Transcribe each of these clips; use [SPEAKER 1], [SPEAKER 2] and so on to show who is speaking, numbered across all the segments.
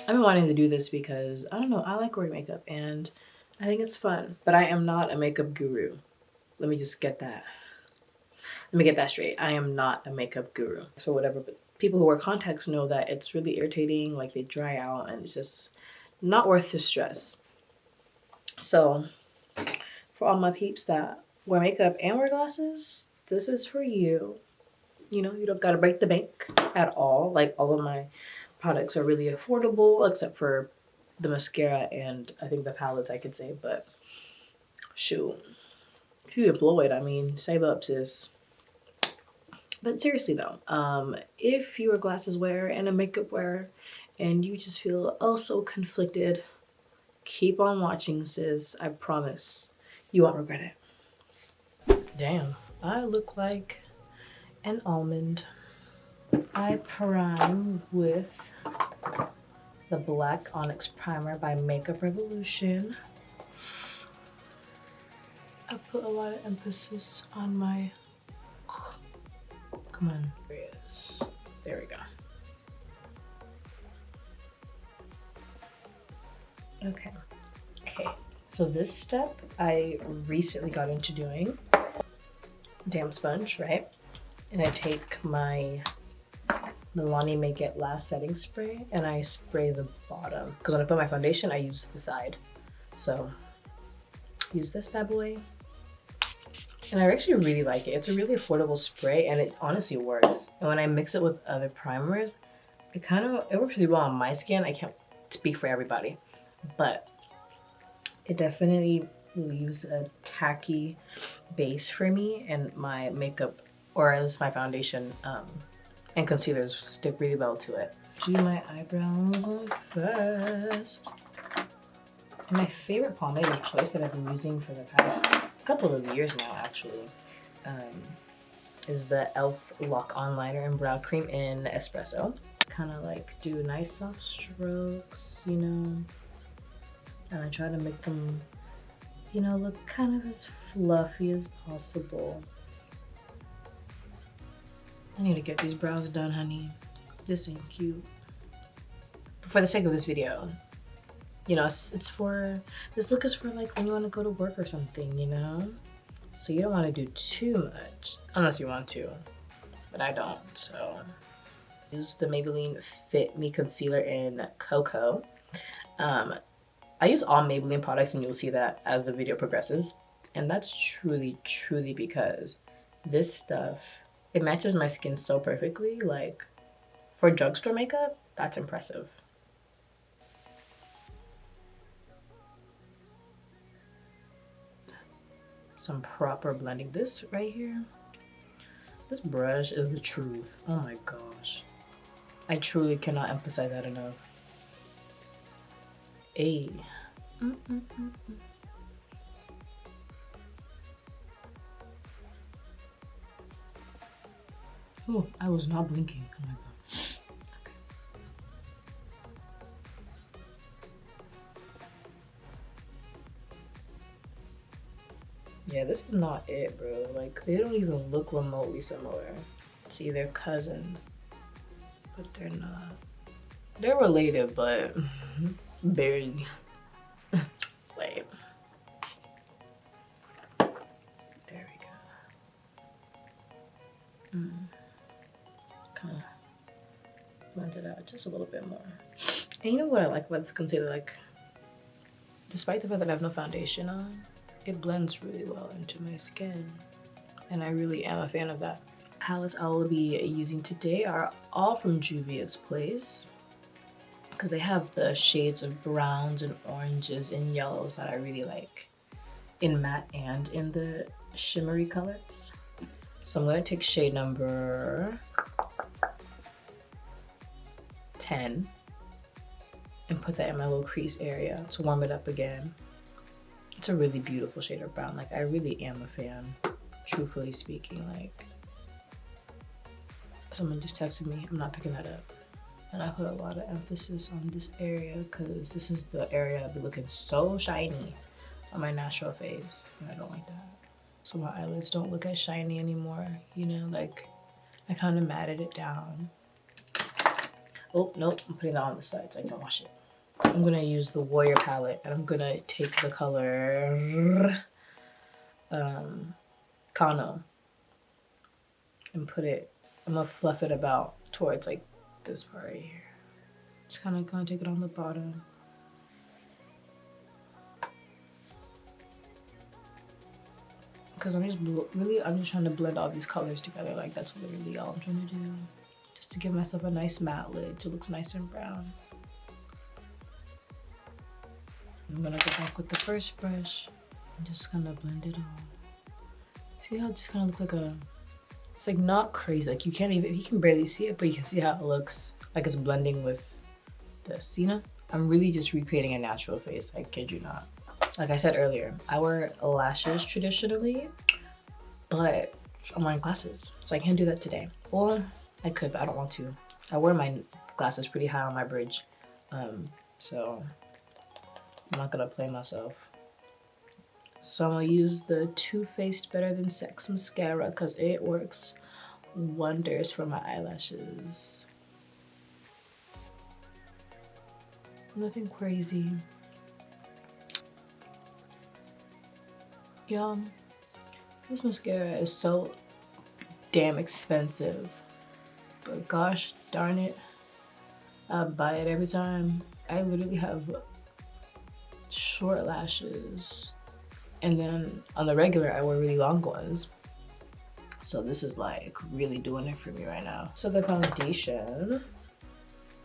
[SPEAKER 1] I've been wanting to do this because, I don't know, I like wearing makeup and I think it's fun. But I am not a makeup guru. Let me just get that. Let me get that straight. I am not a makeup guru. So whatever, but people who wear contacts know that it's really irritating, like they dry out and it's just not worth the stress. So for all my peeps that wear makeup and wear glasses, this is for you. You know, you don't gotta break the bank at all. Like all of my products are really affordable except for the mascara and I think the palettes I could say, but shoot. If you employ it, I mean, save up, sis. But seriously though, if you're a glasses wearer and a makeup wearer and you just feel oh so conflicted, keep on watching, sis. I promise you won't regret it. Damn, I look like an almond. I prime with the black Onyx primer by Makeup Revolution. I put a lot of emphasis on my, come on, there it is. There we go. Okay, so this step I recently got into doing. Damp sponge, right? And I take my Milani Make It Last setting spray and I spray the bottom. Because when I put my foundation, I use the side. So use this bad boy. And I actually really like it. It's a really affordable spray and it honestly works. And when I mix it with other primers, it works really well on my skin. I can't speak for everybody, but it definitely leaves a tacky base for me, and my makeup, or at least my foundation and concealers stick really well to it. Do my eyebrows first. And my favorite pomade of choice that I've been using for the past couple of years now actually is the e.l.f. Lock-On Liner and Brow Cream in Espresso. Kind of like do nice soft strokes, you know, and I try to make them, you know, look kind of as fluffy as possible. I need to get these brows done, honey. This ain't cute. But for the sake of this video, you know, it's for, this look is for like when you want to go to work or something, you know? So you don't want to do too much, unless you want to, but I don't, so. Use the Maybelline Fit Me Concealer in Cocoa. I use all Maybelline products and you'll see that as the video progresses. And that's truly because this stuff, it matches my skin so perfectly. Like for drugstore makeup, that's impressive. Some proper blending. This right here, this brush is the truth. Oh my gosh. I truly cannot emphasize that enough. Ayy. Oh, I was not blinking. Oh my god. Okay. Yeah, this is not it, bro. Like, they don't even look remotely similar. See, they're cousins, but they're not. They're related, but barely. Wait. There we go. Kind of blend it out just a little bit more. And you know what I like about this concealer? Like, despite the fact that I have no foundation on, it blends really well into my skin. And I really am a fan of that. Palettes I will be using today are all from Juvia's place, because they have the shades of browns and oranges and yellows that I really like in matte and in the shimmery colors. So I'm going to take shade number 10 and put that in my little crease area to warm it up again. It's a really beautiful shade of brown. Like, I really am a fan, truthfully speaking. Like, someone just texted me, I'm not picking that up. And I put a lot of emphasis on this area because this is the area I'll be looking so shiny on my natural face, and I don't like that. So my eyelids don't look as shiny anymore, you know, like I kind of matted it down. Oh, nope, I'm putting that on the side so I can wash it. I'm gonna use the Warrior palette and I'm gonna take the color Kano and put it, I'm gonna fluff it about towards like this part right here. Just kind of gonna take it on the bottom. Because I'm just trying to blend all these colors together. Like that's literally all I'm trying to do. Just to give myself a nice matte lid so it looks nice and brown. I'm gonna go back with the first brush and just kind of blend it all. See how it just kind of looks like a, it's like not crazy. Like you can barely see it, but you can see how it looks like it's blending with the Cena. I'm really just recreating a natural face, I kid you not. Like I said earlier, I wear lashes traditionally, but I'm wearing glasses, so I can't do that today. Or I could, but I don't want to. I wear my glasses pretty high on my bridge, so I'm not gonna play myself. So I'm gonna use the Too Faced Better Than Sex mascara because it works wonders for my eyelashes. Nothing crazy. Y'all, this mascara is so damn expensive, but gosh darn it, I buy it every time. I literally have short lashes, and then on the regular I wear really long ones, so this is like really doing it for me right now. So the foundation,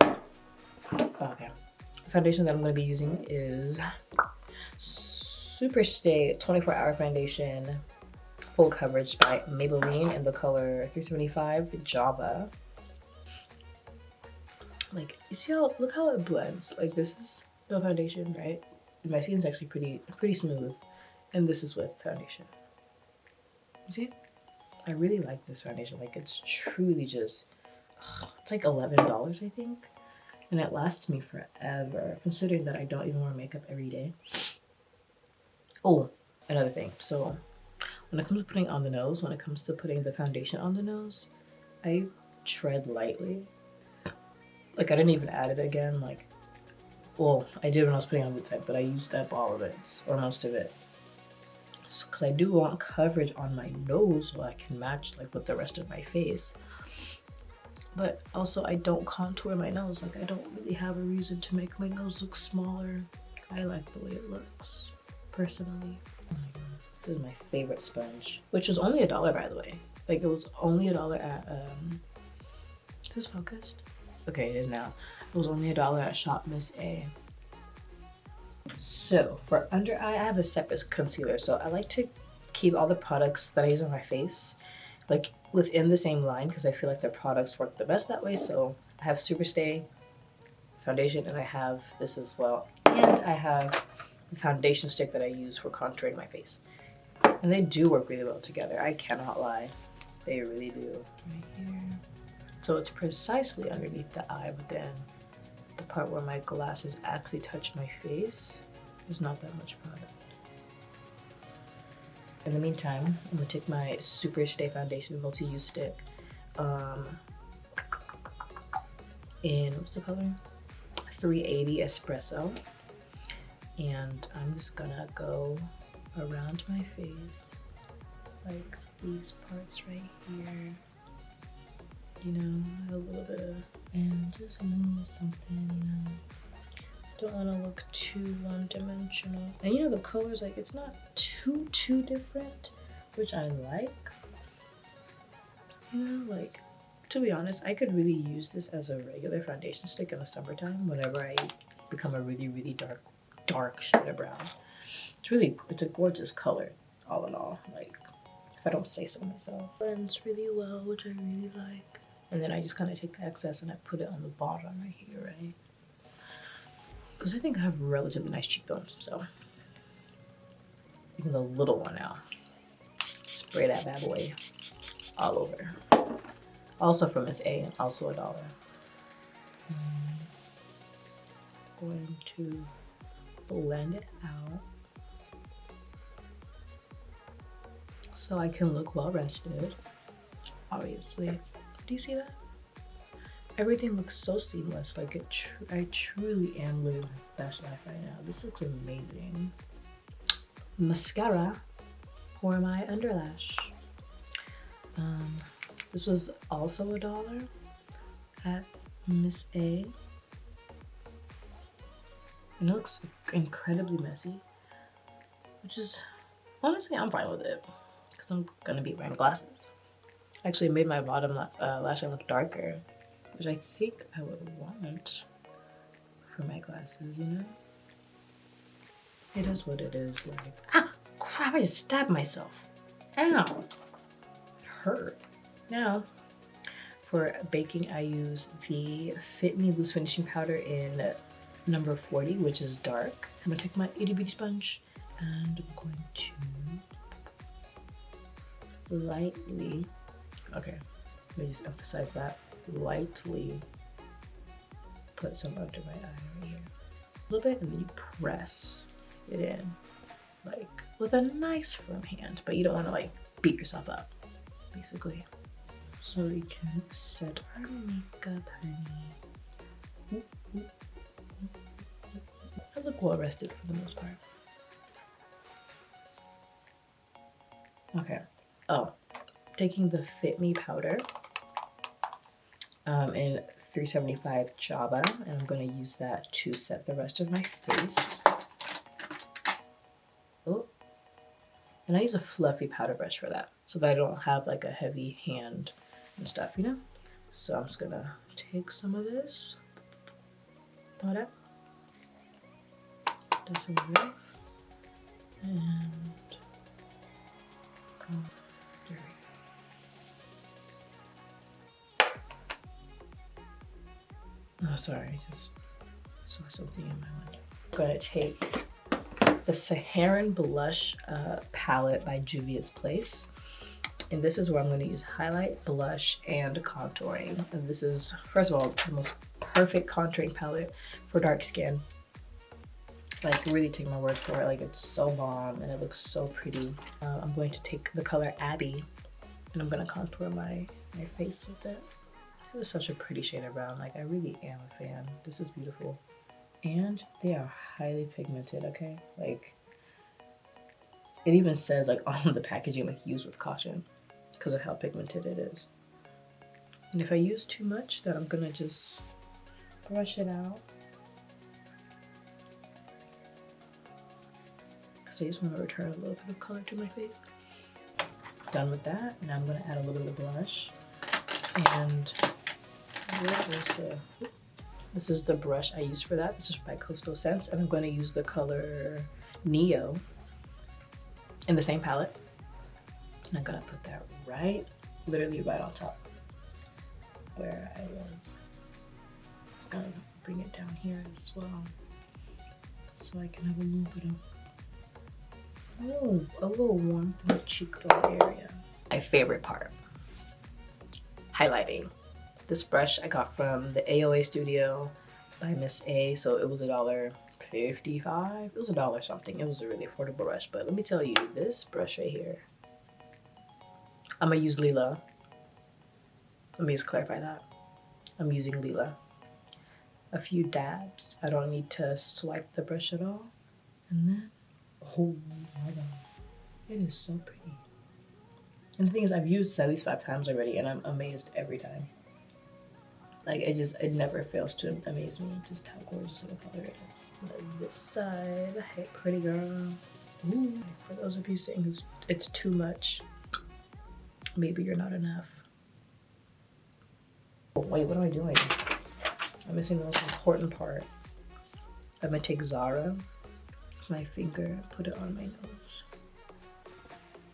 [SPEAKER 1] okay, the foundation that I'm going to be using is Superstay 24-Hour Foundation Full Coverage by Maybelline in the color 375 Java. Like, you see how, look how it blends. Like, this is no foundation, right? And my skin's actually pretty smooth, and this is with foundation. You see? I really like this foundation. Like, it's truly just, it's like $11, I think, and it lasts me forever, considering that I don't even wear makeup every day. Oh, another thing. So when it comes to putting on the nose, when it comes to putting the foundation on the nose, I tread lightly. Like I didn't even add it again. Like, well, I did when I was putting it on this side, but I used up all of it, or most of it. Because I do want coverage on my nose so I can match like with the rest of my face. But also I don't contour my nose. Like I don't really have a reason to make my nose look smaller. I like the way it looks. Personally. Oh my god, this is my favorite sponge, which was only $1, by the way. Like it was only $1 at is this focused? Okay, it is now. It was only $1 at Shop Miss A. So for under eye, I have a separate concealer, so I like to keep all the products that I use on my face like within the same line because I feel like the products work the best that way. So I have Superstay foundation, and I have this as well, and I have foundation stick that I use for contouring my face, and they do work really well together. I cannot lie, they really do. Right here, so it's precisely underneath the eye, but then the part where my glasses actually touch my face, there's not that much product. In the meantime, I'm gonna take my Superstay Foundation Multi-Use stick in, what's the color? 380 Espresso. And I'm just gonna go around my face, like these parts right here, you know, a little bit of, and just move something, you know. Don't want to look too one-dimensional. And you know, the colors, like, it's not too different, which I like. You know, like, to be honest, I could really use this as a regular foundation stick in the summertime whenever I become a really dark shade of brown. It's a gorgeous color, all in all, like, if I don't say so myself. Blends really well, which I really like. And then I just kind of take the excess and I put it on the bottom right here, right? Because I think I have relatively nice cheekbones, so even the little one now. Spray that bad boy all over. Also from Miss A, also $1. Going to blend it out so I can look well rested, obviously. Do you see that? Everything looks so seamless. Like I truly am living my best life right now. This looks amazing. Mascara for my underlash. This was also $1 at Miss A. And it looks incredibly messy, which is, honestly, I'm fine with it because I'm gonna be wearing glasses. Actually, it made my bottom lash line look darker, which I think I would want for my glasses, you know? It is what it is. Like, ah, crap, I just stabbed myself. Ow, it hurt. Now, for baking, I use the Fit Me Loose Finishing Powder in number 40, which is dark. I'm gonna take my itty bitty sponge and I'm going to lightly, okay, let me just emphasize that, lightly put some under my eye right here. A little bit, and then you press it in, like with a nice firm hand, but you don't want to like beat yourself up, basically. So we can set our makeup, honey. I look well rested for the most part. Okay. Oh, taking the Fit Me powder in 375 Java, and I'm going to use that to set the rest of my face. Oh, and I use a fluffy powder brush for that, so that I don't have like a heavy hand and stuff, you know? So I'm just gonna take some of this, throw it out, do some of it, and come there. Oh, sorry, I just saw something in my window. I'm gonna take the Saharan Blush palette by Juvia's Place. And this is where I'm going to use highlight, blush, and contouring. And this is, first of all, the most perfect contouring palette for dark skin. Like, really take my word for it. Like, it's so bomb and it looks so pretty. I'm going to take the color Abby and I'm going to contour my face with it. This is such a pretty shade of brown. Like, I really am a fan. This is beautiful. And they are highly pigmented, okay? Like, it even says, like, on the packaging, like, use with caution, because of how pigmented it is. And if I use too much, then I'm gonna just brush it out. Because I just want to return a little bit of color to my face. Done with that. Now I'm gonna add a little bit of blush. And this is the brush I use for that. This is by Coastal Scents, and I'm going to use the color Neo in the same palette. And I'm gonna put that literally right on top where I was. I'm gonna bring it down here as well, so I can have a little bit of, a little warmth in the cheekbone area. My favorite part, highlighting. This brush I got from the AOA Studio by Miss A, so it was $1.55. It was $1 something. It was a really affordable brush, but let me tell you, this brush right here, I'm gonna use Lila. Let me just clarify that. I'm using Lila. A few dabs. I don't need to swipe the brush at all. And then, oh my god, it is so pretty. And the thing is, I've used at least 5 times already, and I'm amazed every time. Like, it never fails to amaze me just how gorgeous of a color it is. Like this side, hey, pretty girl. Ooh. For those of you saying it's too much, maybe you're not enough. Oh, wait, what am I doing? I'm missing the most important part. I'm gonna take Zara, my finger, and put it on my nose.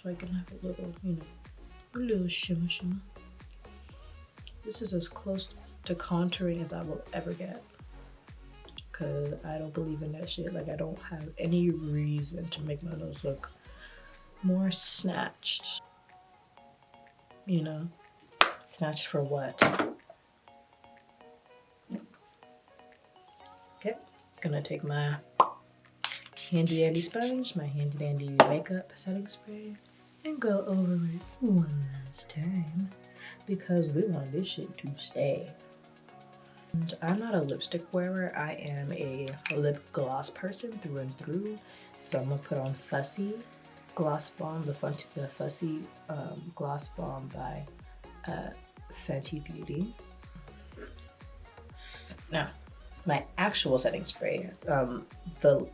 [SPEAKER 1] So I can have a little, you know, a little shimmer shimmer. This is as close to contouring as I will ever get, because I don't believe in that shit. Like, I don't have any reason to make my nose look more snatched. You know? Snatched for what? Okay, gonna take my handy dandy sponge, my handy dandy makeup setting spray, and go over it one last time, because we want this shit to stay. And I'm not a lipstick wearer. I am a lip gloss person through and through. So I'm gonna put on Fussy Gloss Bomb, the Fussy Gloss Bomb by Fenty Beauty. Now, my actual setting spray, the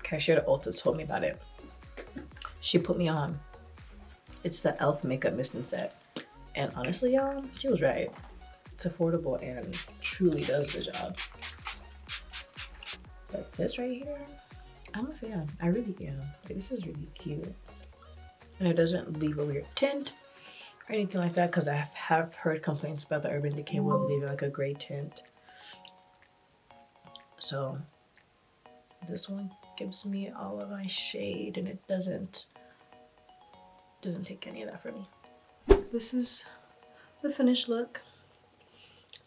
[SPEAKER 1] cashier at Ulta told me about it. She put me on. It's the e.l.f. Makeup Mist and Set. And honestly, y'all, she was right. It's affordable and truly does the job. But this right here, I'm a fan. I really am. Like, this is really cute. And it doesn't leave a weird tint or anything like that, because I have heard complaints about the Urban Decay one leaving like a gray tint. So this one gives me all of my shade, and it doesn't take any of that from me. This is the finished look.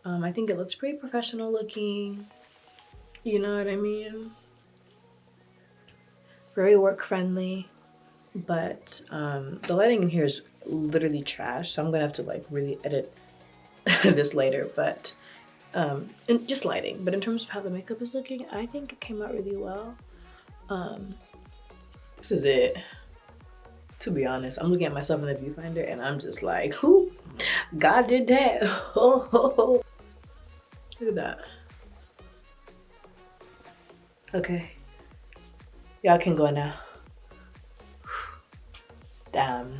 [SPEAKER 1] I think it looks pretty professional looking. You know what I mean? Very work friendly, but the lighting in here is literally trash, so I'm gonna have to like really edit this later. But and just lighting. But in terms of how the makeup is looking, I think it came out really well. This is it. To be honest, I'm looking at myself in the viewfinder and I'm just like, who? God did that. Oh, look at that. Okay. Y'all can go now. Damn.